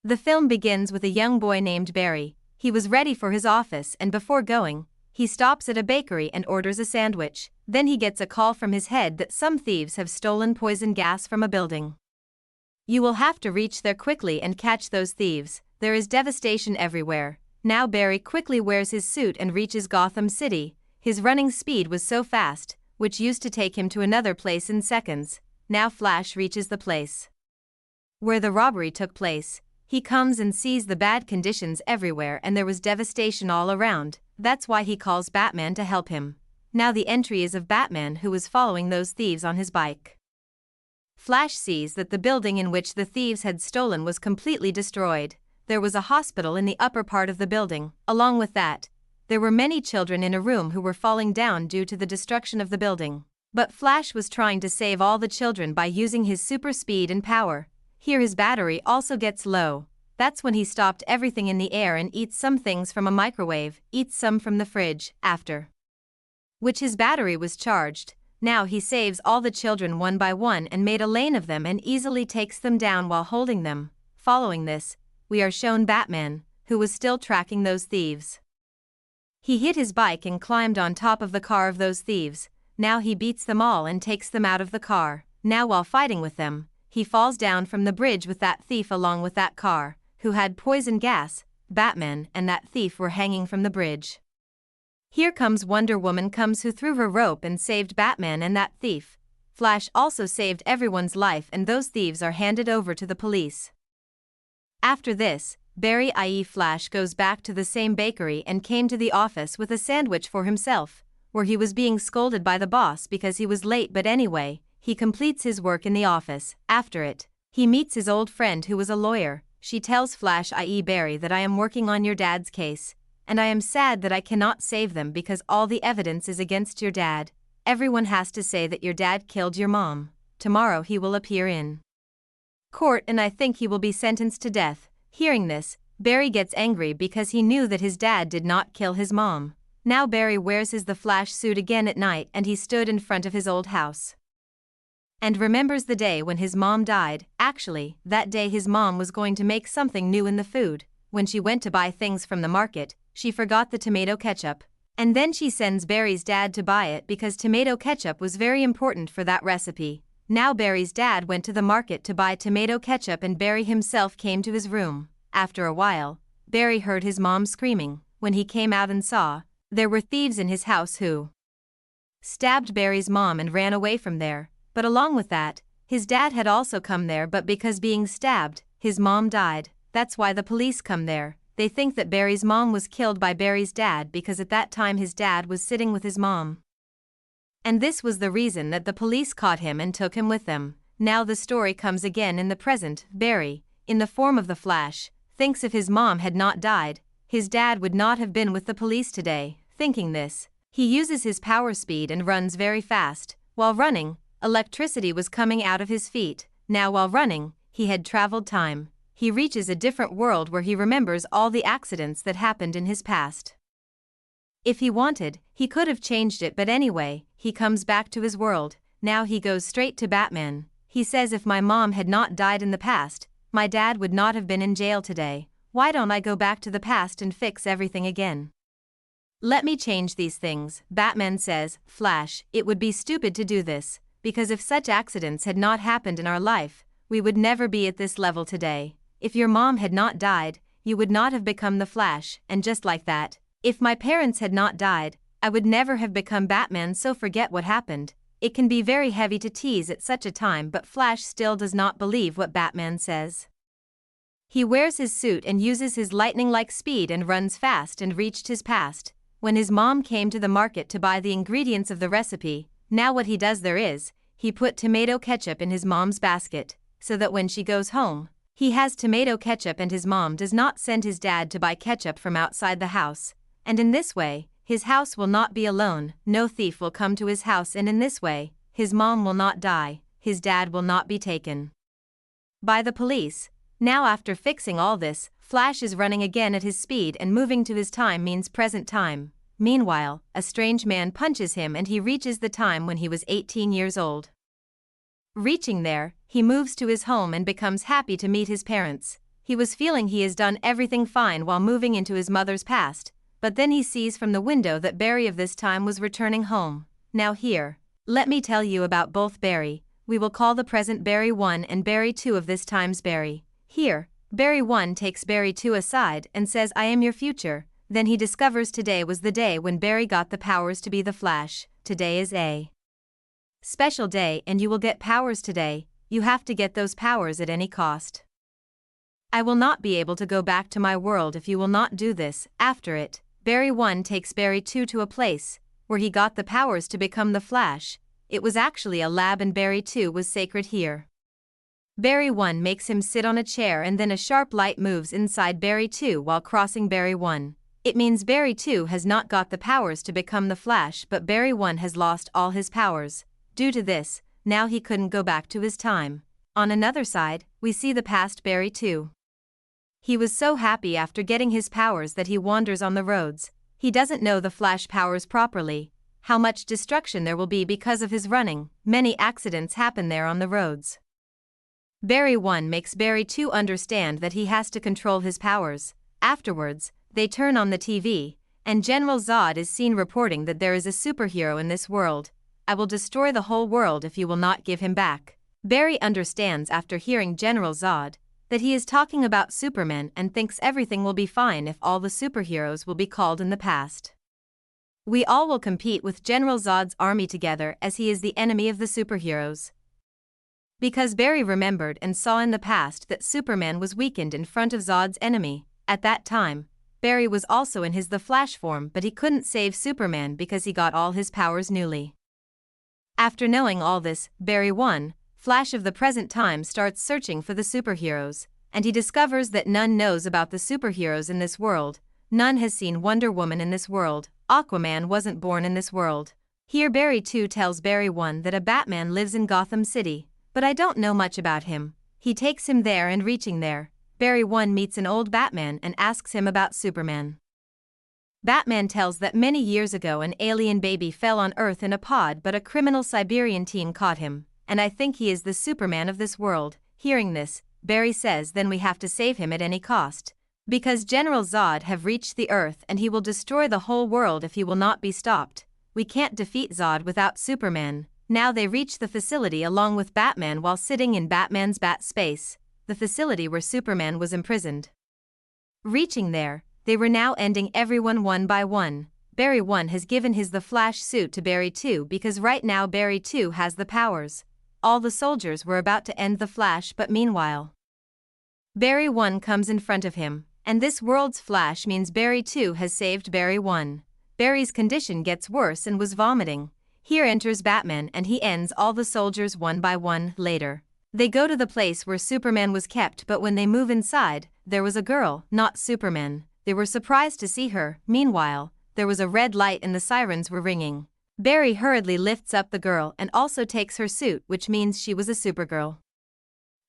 The film begins with a young boy named Barry. He was ready for his office and before going, he stops at a bakery and orders a sandwich. Then he gets a call from his head that some thieves have stolen poison gas from a building. You will have to reach there quickly and catch those thieves. There is devastation everywhere. Now Barry quickly wears his suit and reaches Gotham City. His running speed was so fast, which used to take him to another place in seconds. Now Flash reaches the place where the robbery took place. He comes and sees the bad conditions everywhere and there was devastation all around. That's why he calls Batman to help him. Now the entry is of Batman who was following those thieves on his bike. Flash sees that the building in which the thieves had stolen was completely destroyed. There was a hospital in the upper part of the building. Along with that, there were many children in a room who were falling down due to the destruction of the building. But Flash was trying to save all the children by using his super speed and power. Here his battery also gets low. That's when he stopped everything in the air and eats some things from a microwave, eats some from the fridge, after which his battery was charged. Now he saves all the children one by one and made a lane of them and easily takes them down while holding them. Following this, we are shown Batman, who was still tracking those thieves. He hit his bike and climbed on top of the car of those thieves. Now he beats them all and takes them out of the car. Now while fighting with them, he falls down from the bridge with that thief along with that car, who had poison gas. Batman and that thief were hanging from the bridge. Here comes Wonder Woman who threw her rope and saved Batman and that thief. Flash also saved everyone's life and those thieves are handed over to the police. After this, Barry i.e. Flash goes back to the same bakery and came to the office with a sandwich for himself, where he was being scolded by the boss because he was late, but anyway, he completes his work in the office. After it, he meets his old friend who was a lawyer. She tells Flash i.e. Barry that I am working on your dad's case, and I am sad that I cannot save them because all the evidence is against your dad. Everyone has to say that your dad killed your mom. Tomorrow he will appear in court and I think he will be sentenced to death. Hearing this, Barry gets angry because he knew that his dad did not kill his mom. Now Barry wears the Flash suit again at night and he stood in front of his old house and remembers the day when his mom died. Actually, that day his mom was going to make something new in the food. When she went to buy things from the market, she forgot the tomato ketchup. And then she sends Barry's dad to buy it because tomato ketchup was very important for that recipe. Now Barry's dad went to the market to buy tomato ketchup and Barry himself came to his room. After a while, Barry heard his mom screaming. When he came out and saw, there were thieves in his house who stabbed Barry's mom and ran away from there. But along with that, his dad had also come there, but because being stabbed, his mom died. That's why the police come there. They think that Barry's mom was killed by Barry's dad because at that time his dad was sitting with his mom. And this was the reason that the police caught him and took him with them. Now the story comes again in the present. Barry, in the form of the Flash, thinks if his mom had not died, his dad would not have been with the police today. Thinking this, he uses his power speed and runs very fast. While running, electricity was coming out of his feet. Now while running, he had traveled time. He reaches a different world where he remembers all the accidents that happened in his past. If he wanted, he could have changed it, but anyway, he comes back to his world. Now he goes straight to Batman. He says if my mom had not died in the past, my dad would not have been in jail today. Why don't I go back to the past and fix everything again? Let me change these things. Batman says, Flash, it would be stupid to do this, because if such accidents had not happened in our life, we would never be at this level today. If your mom had not died, you would not have become the Flash, and just like that, if my parents had not died, I would never have become Batman, so forget what happened. It can be very heavy to tease at such a time, but Flash still does not believe what Batman says. He wears his suit and uses his lightning-like speed and runs fast and reached his past. When his mom came to the market to buy the ingredients of the recipe, now what he does there is, he put tomato ketchup in his mom's basket, so that when she goes home, he has tomato ketchup and his mom does not send his dad to buy ketchup from outside the house. And in this way, his house will not be alone, no thief will come to his house, and in this way, his mom will not die, his dad will not be taken by the police. Now after fixing all this, Flash is running again at his speed and moving to his time means present time. Meanwhile, a strange man punches him and he reaches the time when he was 18 years old. Reaching there, he moves to his home and becomes happy to meet his parents. He was feeling he has done everything fine while moving into his mother's past, but then he sees from the window that Barry of this time was returning home. Now here, let me tell you about both Barry. We will call the present Barry 1 and Barry 2 of this time's Barry. Here, Barry 1 takes Barry 2 aside and says, "I am your future." Then he discovers today was the day when Barry got the powers to be the Flash. Today is a special day and you will get powers today. You have to get those powers at any cost. I will not be able to go back to my world if you will not do this. After it, Barry 1 takes Barry 2 to a place where he got the powers to become the Flash. It was actually a lab and Barry 2 was sacred here. Barry 1 makes him sit on a chair and then a sharp light moves inside Barry 2 while crossing Barry 1. It means Barry 2 has not got the powers to become the Flash, but Barry 1 has lost all his powers. Due to this, now he couldn't go back to his time. On another side, we see the past Barry 2. He was so happy after getting his powers that he wanders on the roads. He doesn't know the Flash powers properly, how much destruction there will be because of his running. Many accidents happen there on the roads. Barry 1 makes Barry 2 understand that he has to control his powers. Afterwards, they turn on the TV, and General Zod is seen reporting that there is a superhero in this world. "I will destroy the whole world if you will not give him back." Barry understands after hearing General Zod that he is talking about Superman and thinks everything will be fine if all the superheroes will be called in the past. We all will compete with General Zod's army together as he is the enemy of the superheroes. Because Barry remembered and saw in the past that Superman was weakened in front of Zod's enemy. At that time, Barry was also in his The Flash form, but he couldn't save Superman because he got all his powers newly. After knowing all this, Barry 1, Flash of the present time, starts searching for the superheroes, and he discovers that none knows about the superheroes in this world. None has seen Wonder Woman in this world. Aquaman wasn't born in this world. Here Barry 2 tells Barry 1 that a Batman lives in Gotham City, but I don't know much about him. He takes him there, and reaching there, Barry 1 meets an old Batman and asks him about Superman. Batman tells that many years ago an alien baby fell on Earth in a pod, but a criminal Siberian team caught him, and I think he is the Superman of this world. Hearing this, Barry says then we have to save him at any cost. Because General Zod have reached the Earth and he will destroy the whole world if he will not be stopped. We can't defeat Zod without Superman. Now they reach the facility along with Batman while sitting in Batman's bat space, the facility where Superman was imprisoned. Reaching there, they were now ending everyone one by one. Barry 1 has given his The Flash suit to Barry 2 because right now Barry 2 has the powers. All the soldiers were about to end the Flash, but meanwhile, Barry 1 comes in front of him, and this world's Flash means Barry 2 has saved Barry 1. Barry's condition gets worse and was vomiting. Here enters Batman and he ends all the soldiers one by one. Later, they go to the place where Superman was kept, but when they move inside, there was a girl, not Superman. They were surprised to see her. Meanwhile, there was a red light and the sirens were ringing. Barry hurriedly lifts up the girl and also takes her suit, which means she was a Supergirl.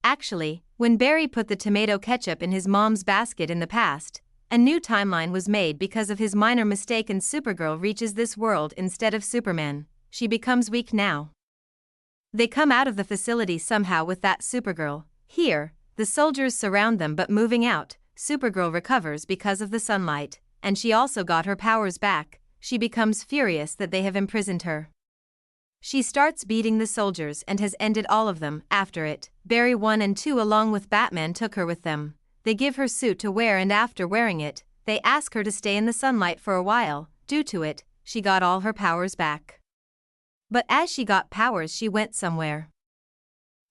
Actually, when Barry put the tomato ketchup in his mom's basket in the past, a new timeline was made because of his minor mistake and Supergirl reaches this world instead of Superman. She becomes weak now. They come out of the facility somehow with that Supergirl. Here, the soldiers surround them, but moving out, Supergirl recovers because of the sunlight, and she also got her powers back. She becomes furious that they have imprisoned her. She starts beating the soldiers and has ended all of them. After it, Barry 1 and 2 along with Batman took her with them. They give her suit to wear and after wearing it, they ask her to stay in the sunlight for a while. Due to it, she got all her powers back. But as she got powers, she went somewhere.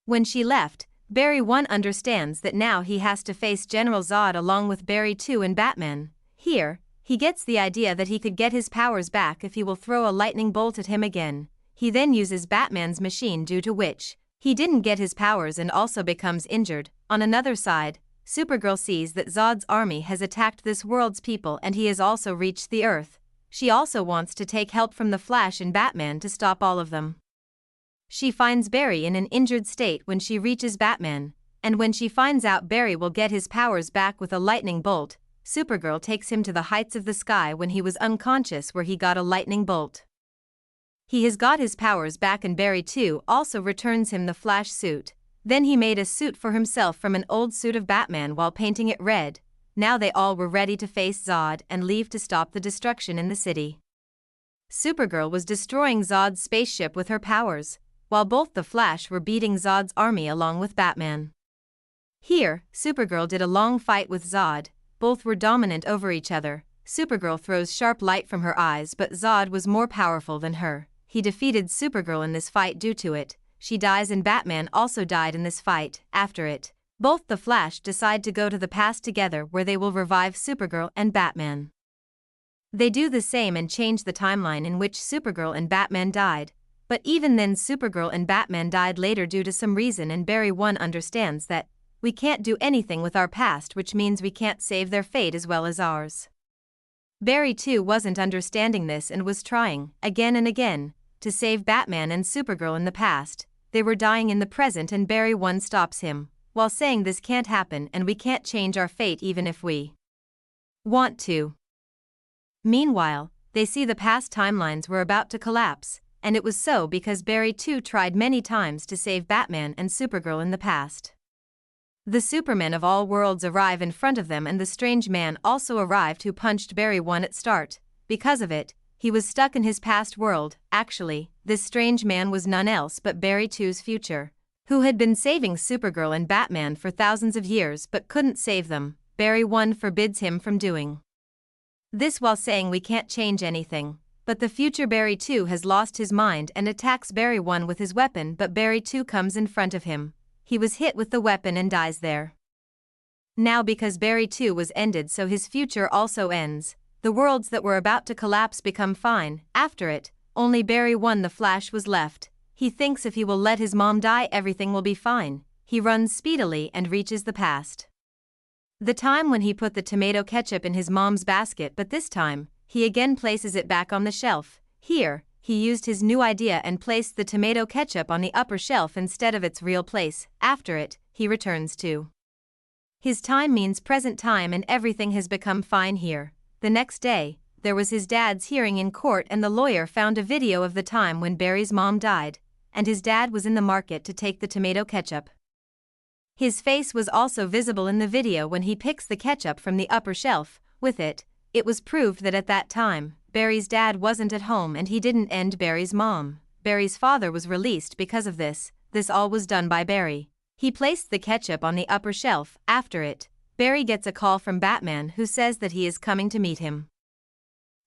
When she left, Barry 1 understands that now he has to face General Zod along with Barry 2 and Batman. Here, he gets the idea that he could get his powers back if he will throw a lightning bolt at him again. He then uses Batman's machine, due to which he didn't get his powers and also becomes injured. On another side, Supergirl sees that Zod's army has attacked this world's people and he has also reached the Earth. She also wants to take help from the Flash and Batman to stop all of them. She finds Barry in an injured state when she reaches Batman, and when she finds out Barry will get his powers back with a lightning bolt, Supergirl takes him to the heights of the sky when he was unconscious, where he got a lightning bolt. He has got his powers back and Barry 2 also returns him the Flash suit. Then he made a suit for himself from an old suit of Batman while painting it red. Now they all were ready to face Zod and leave to stop the destruction in the city. Supergirl was destroying Zod's spaceship with her powers, while both the Flash were beating Zod's army along with Batman. Here, Supergirl did a long fight with Zod. Both were dominant over each other. Supergirl throws sharp light from her eyes, but Zod was more powerful than her. He defeated Supergirl in this fight. Due to it, she dies and Batman also died in this fight. After it, both the Flash decide to go to the past together where they will revive Supergirl and Batman. They do the same and change the timeline in which Supergirl and Batman died, but even then Supergirl and Batman died later due to some reason, and Barry 1 understands that we can't do anything with our past, which means we can't save their fate as well as ours. Barry 2 wasn't understanding this and was trying, again and again, to save Batman and Supergirl in the past. They were dying in the present and Barry 1 stops him, while saying this can't happen and we can't change our fate even if we want to. Meanwhile, they see the past timelines were about to collapse, and it was so because Barry 2 tried many times to save Batman and Supergirl in the past. The Supermen of all worlds arrive in front of them and the strange man also arrived who punched Barry 1 at start. Because of it, he was stuck in his past world. Actually, this strange man was none else but Barry 2's future, who had been saving Supergirl and Batman for thousands of years but couldn't save them. Barry 1 forbids him from doing this while saying we can't change anything. But the future Barry 2 has lost his mind and attacks Barry 1 with his weapon, but Barry 2 comes in front of him. He was hit with the weapon and dies there. Now because Barry 2 was ended, so his future also ends. The worlds that were about to collapse become fine. After it, only Barry 1 the Flash was left. He thinks if he will let his mom die everything will be fine. He runs speedily and reaches the past. The time when he put the tomato ketchup in his mom's basket, but this time, he again places it back on the shelf. Here, he used his new idea and placed the tomato ketchup on the upper shelf instead of its real place. After it, he returns to his time means present time and everything has become fine here. The next day, there was his dad's hearing in court and the lawyer found a video of the time when Barry's mom died, and his dad was in the market to take the tomato ketchup. His face was also visible in the video when he picks the ketchup from the upper shelf. With it, it was proved that at that time, Barry's dad wasn't at home and he didn't end Barry's mom. Barry's father was released because of this. This all was done by Barry. He placed the ketchup on the upper shelf. After it, Barry gets a call from Batman who says that he is coming to meet him.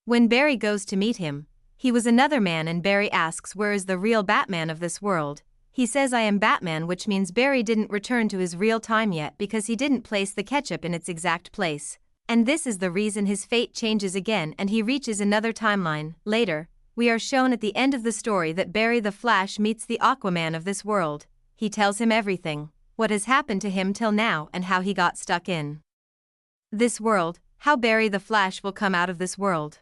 When Barry goes to meet him, he was another man and Barry asks where is the real Batman of this world. He says I am Batman, which means Barry didn't return to his real time yet because he didn't place the ketchup in its exact place. And this is the reason his fate changes again and he reaches another timeline. Later, we are shown at the end of the story that Barry the Flash meets the Aquaman of this world. He tells him everything, what has happened to him till now and how he got stuck in this world, how Barry the Flash will come out of this world.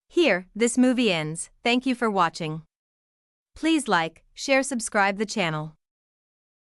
Here, this movie ends. Thank you for watching. Please like, share, subscribe the channel.